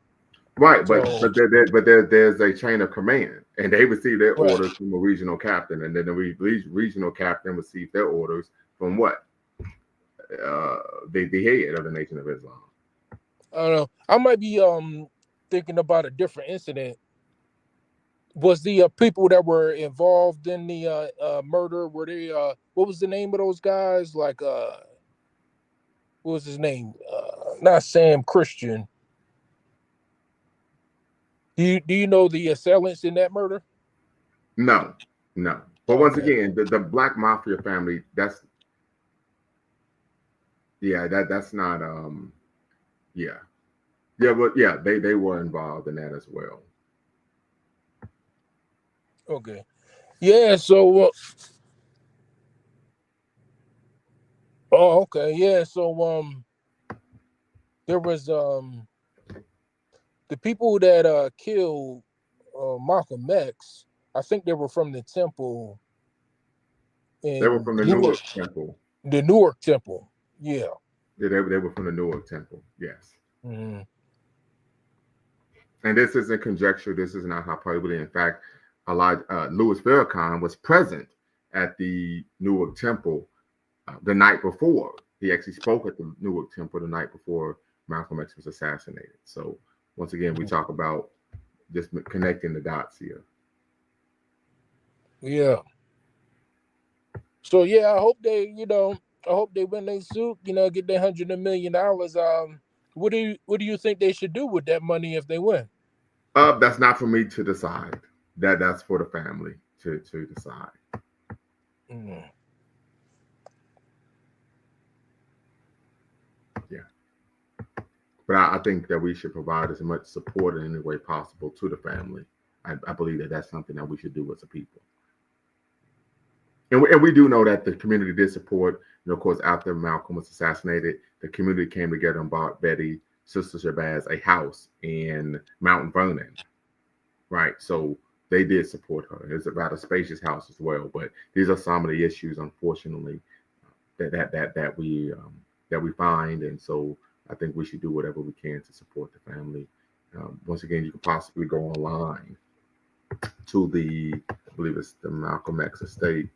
Right, So, but there's a chain of command, and they receive their right. orders from a regional captain, and then the regional captain receives their orders from what? The head of the Nation of Islam. I don't know. I might be thinking about a different incident. Was the people that were involved in the murder, were they what was the name of those guys? What was his name? Not Sam Christian. Do you know the assailants in that murder? No. But once again, the Black Mafia family, that's not they were involved in that as well. Okay. Yeah, so okay. Yeah, so there was the people that killed Malcolm X. I think they were from the temple They were from the Newark temple. The Newark temple. Yeah. Yeah, they were from the Newark temple. Yes. Mm-hmm. And this isn't conjecture. This is not hyperbole. In fact, Louis Farrakhan was present at the Newark temple the night before. He actually spoke at the Newark temple the night before Malcolm X was assassinated. So once again, we talk about just connecting the dots here. Yeah. So yeah, I hope they win their suit, get their $100 million. What do you think they should do with that money if they win? That's not for me to decide. That's for the family to decide. Mm. Yeah. But I think that we should provide as much support in any way possible to the family. I believe that that's something that we should do as a people. And we do know that the community did support. Of course, after Malcolm was assassinated, the community came together and bought Betty, Sister Shabazz, a house in Mount Vernon. Right. So they did support her. It's about a spacious house as well. But these are some of the issues, unfortunately, that we find. And so I think we should do whatever we can to support the family. Once again, you can possibly go online to I believe it's the Malcolm X estate.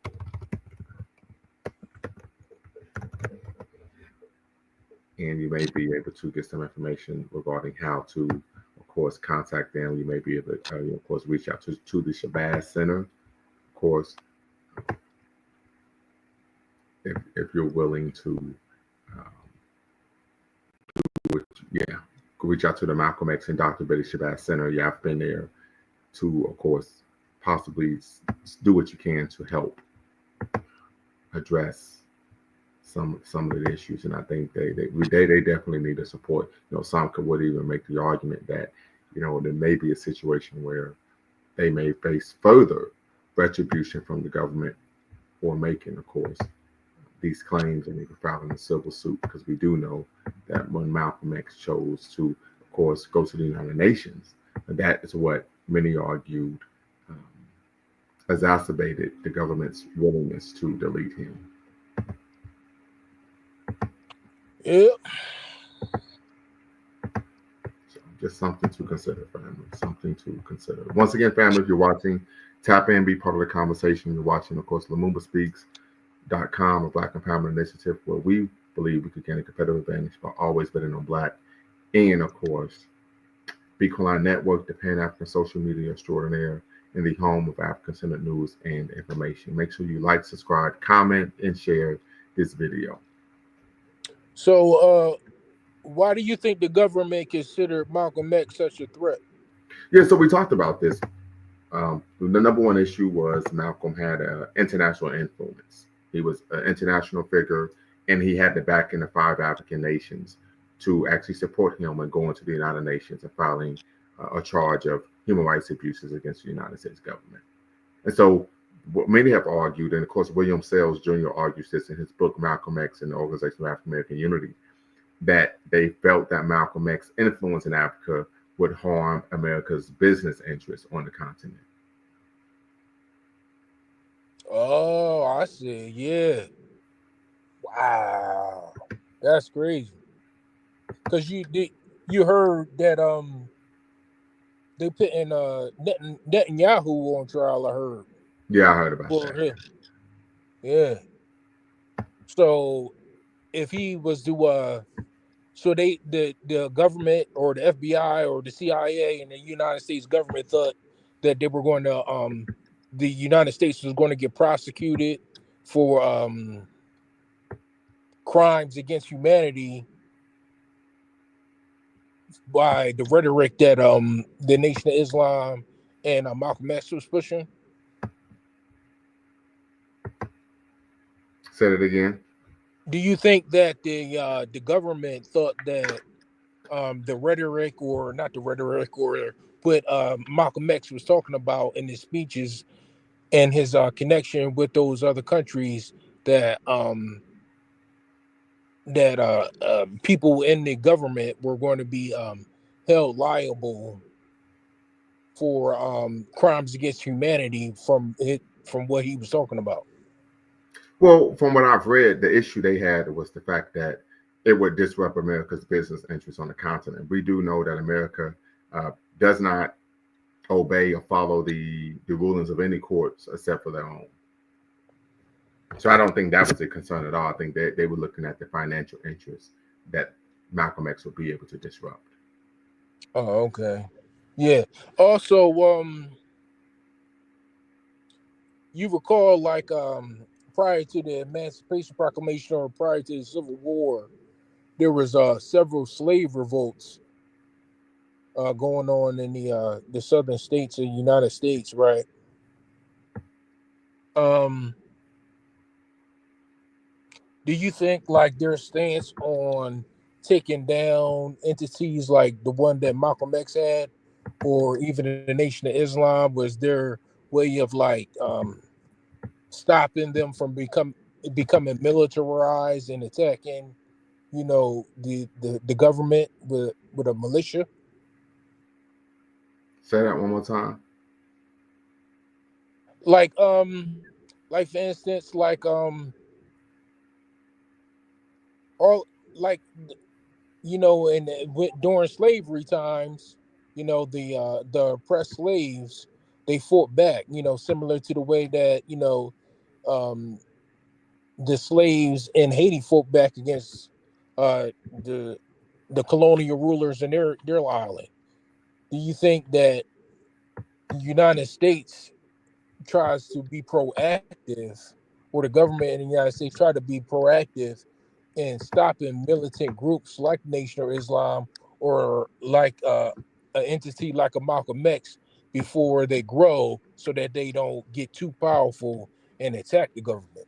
And you may be able to get some information regarding how to, of course, contact them. You may be able to, of course, reach out to the Shabazz Center, of course, if you're willing to, reach out to the Malcolm X and Dr. Betty Shabazz Center. You have been there to, of course, possibly do what you can to help address some of the issues. And I think they definitely need the support. Some would even make the argument that, there may be a situation where they may face further retribution from the government for making, of course, these claims and even filing a civil suit, because we do know that when Malcolm X chose to, of course, go to the United Nations, that is what many argued exacerbated the government's willingness to delete him. Yeah. So just something to consider, family. Something to consider. Once again, family, if you're watching, tap in, be part of the conversation. You're watching, of course, LumumbaSpeaks.com, a Black Empowerment Initiative, where we believe we could gain a competitive advantage by always betting on Black. And, of course, Beacon Network, the Pan-African social media extraordinaire, in the home of African-centered news and information. Make sure you like, subscribe, comment, and share this video. So, why do you think the government considered Malcolm X such a threat? Yeah, so we talked about this. The number one issue was Malcolm had international influence. He was an international figure, and he had the backing of 5 African nations to actually support him when going to the United Nations and filing a charge of human rights abuses against the United States government. And so what many have argued, and of course William Sales Jr. argues this in his book Malcolm X and the Organization of African American Unity, that they felt that Malcolm X's influence in Africa would harm America's business interests on the continent. Oh, I see. Yeah. Wow, that's crazy. Because you heard that they put in Netanyahu on trial. I heard. Yeah, I heard about that. Him. Yeah. So if he was to so the government or the FBI or the CIA and the United States government thought that they were going to the United States was going to get prosecuted for crimes against humanity by the rhetoric that the Nation of Islam and Malcolm X was pushing. Say it again. Do you think that the government thought that the rhetoric, or not the rhetoric, or what Malcolm X was talking about in his speeches and his connection with those other countries, that people in the government were going to be held liable for crimes against humanity from what he was talking about? Well, from what I've read, the issue they had was the fact that it would disrupt America's business interests on the continent. We do know that America does not obey or follow the rulings of any courts except for their own. So I don't think that was a concern at all. I think they were looking at the financial interests that Malcolm X would be able to disrupt. Oh, okay. Yeah. Also, you recall, like, prior to the Emancipation Proclamation or prior to the Civil War, there was several slave revolts going on in the southern states of the United States, right? Do you think, like, their stance on taking down entities like the one that Malcolm X had, or even the Nation of Islam, was their way of, like, stopping them from becoming militarized and attacking, the government with a militia? Say that one more time. Like for instance, like all, like, during slavery times, the oppressed slaves, they fought back, similar to the way that the slaves in Haiti fought back against the colonial rulers in their island. Do you think that the United States tries to be proactive, or the government in the United States try to be proactive in stopping militant groups like Nation of Islam or like an entity like a Malcolm X before they grow, so that they don't get too powerful and attack the government.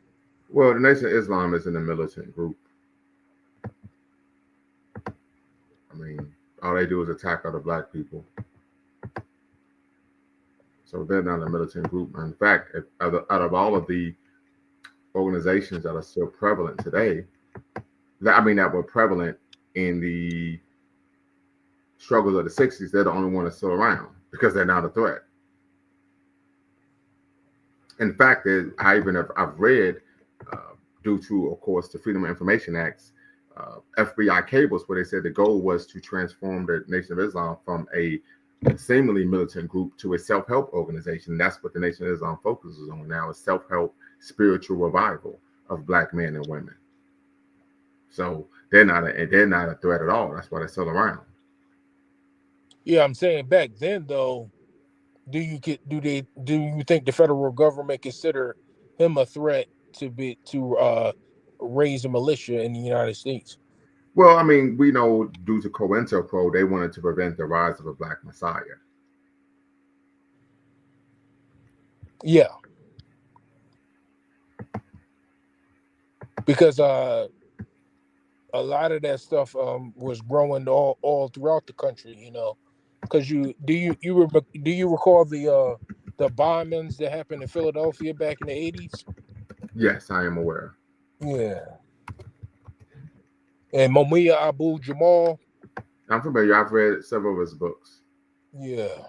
Well, the Nation of Islam isn't a militant group. I mean, all they do is attack other black people. So they're not a militant group. In fact, out of all of the organizations that are still prevalent today, that were prevalent in the struggles of the 60s, they're the only one that's still around because they're not a threat. In fact, I've read, due to, of course, the Freedom of Information Acts, FBI cables where they said the goal was to transform the Nation of Islam from a seemingly militant group to a self-help organization. That's what the Nation of Islam focuses on now, is self-help, spiritual revival of black men and women. So they're not a threat at all. That's why they're still around. Yeah, I'm saying back then though, do you think the federal government consider him a threat to raise a militia in the United States? Well, I mean, we know due to COINTELPRO, they wanted to prevent the rise of a black messiah. Yeah. Because a lot of that stuff was growing all throughout the country, you know. Because do you recall the bombings that happened in Philadelphia back in the 80s? Yes, I am aware. Yeah. And Mumia Abu Jamal. I'm familiar. I've read several of his books. Yeah.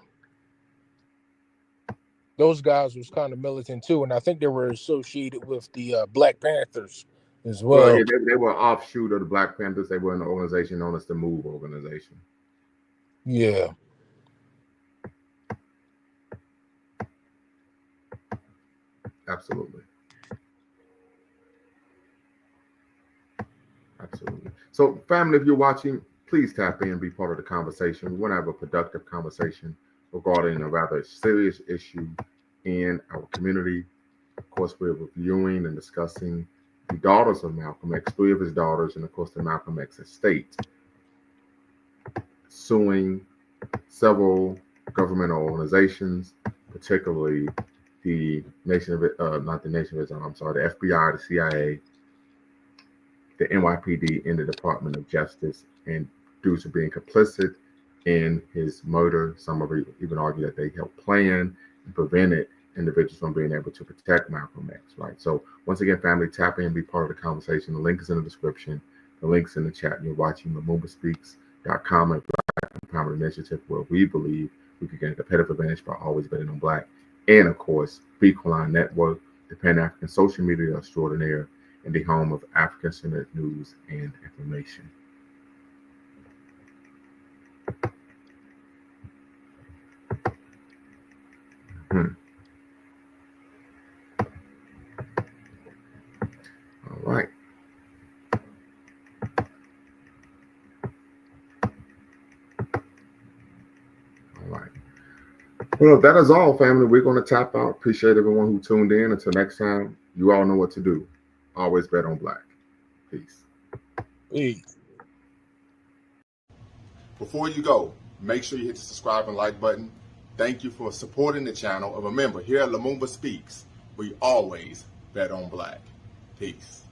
Those guys was kind of militant too, and I think they were associated with the Black Panthers as well. Well, yeah, they were offshoot of the Black Panthers. They were in an organization known as the MOVE organization. Yeah. Absolutely. Absolutely. So, family, if you're watching, please tap in and be part of the conversation. We want to have a productive conversation regarding a rather serious issue in our community. Of course, we're reviewing and discussing the daughters of Malcolm X, 3 of his daughters, and of course the Malcolm X estate, suing several governmental organizations, particularly the the FBI, the CIA, the NYPD, and the Department of Justice, and due to being complicit in his murder, some of it even argue that they helped plan and prevented individuals from being able to protect Malcolm X, right? So once again, family, tap in, be part of the conversation. The link is in the description. The link's in the chat. You're watching LumumbaSpeaks.com and Black Empowerment Initiative, where we believe we can get a competitive advantage by always betting on Black. And of course, Beacon Network, the Pan-African social media extraordinaire, and the home of African-centered news and information. All right. All right. Well, that is all, family. We're going to tap out. Appreciate everyone who tuned in. Until next time, you all know what to do. Always bet on Black. Peace. Peace. Before you go, make sure you hit the subscribe and like button. Thank you for supporting the channel. And remember, here at Lumumba Speaks, we always bet on Black. Peace.